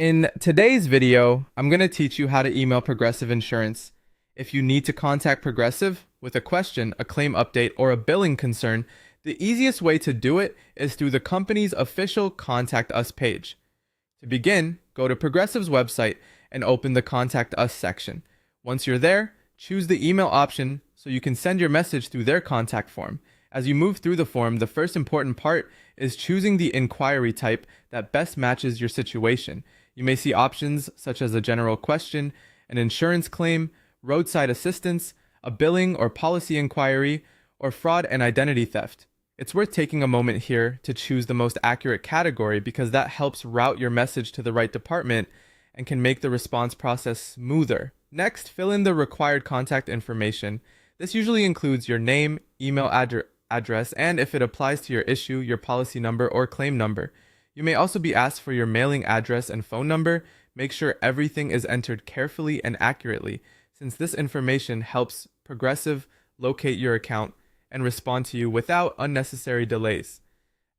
In today's video, I'm going to teach you how to email Progressive Insurance. If you need to contact Progressive with a question, a claim update, or a billing concern, the easiest way to do it is through the company's official Contact Us page. To begin, go to Progressive's website and open the Contact Us section. Once you're there, choose the email option so you can send your message through their contact form. As you move through the form, the first important part is choosing the inquiry type that best matches your situation. You may see options such as a general question, an insurance claim, roadside assistance, a billing or policy inquiry, or fraud and identity theft. It's worth taking a moment here to choose the most accurate category because that helps route your message to the right department and can make the response process smoother. Next, fill in the required contact information. This usually includes your name, email address, and if it applies to your issue, your policy number or claim number. You may also be asked for your mailing address and phone number. Make sure everything is entered carefully and accurately, since this information helps Progressive locate your account and respond to you without unnecessary delays.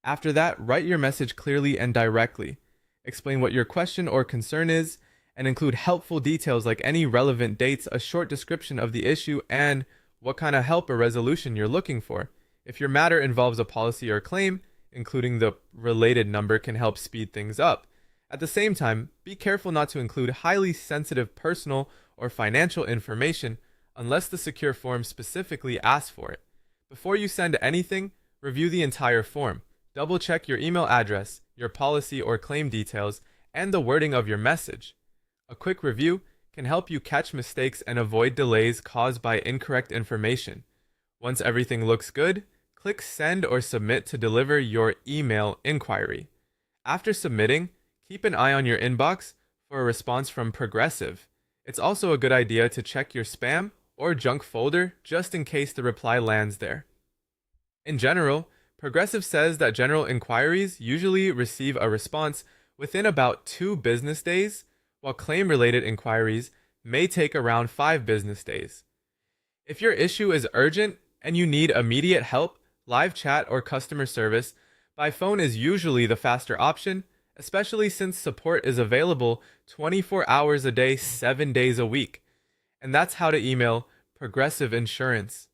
After that, write your message clearly and directly. Explain what your question or concern is, and include helpful details like any relevant dates, a short description of the issue, and what kind of help or resolution you're looking for. If your matter involves a policy or claim, including the related number can help speed things up. At the same time, be careful not to include highly sensitive personal or financial information unless the secure form specifically asks for it. Before you send anything, review the entire form. Double check your email address, your policy or claim details, and the wording of your message. A quick review can help you catch mistakes and avoid delays caused by incorrect information. Once everything looks good, click Send or Submit to deliver your email inquiry. After submitting, keep an eye on your inbox for a response from Progressive. It's also a good idea to check your spam or junk folder just in case the reply lands there. In general, Progressive says that general inquiries usually receive a response within about 2 business days, while claim-related inquiries may take around 5 business days. If your issue is urgent and you need immediate help, live chat or customer service by phone is usually the faster option, especially since support is available 24 hours a day, 7 days a week. And that's how to email Progressive Insurance.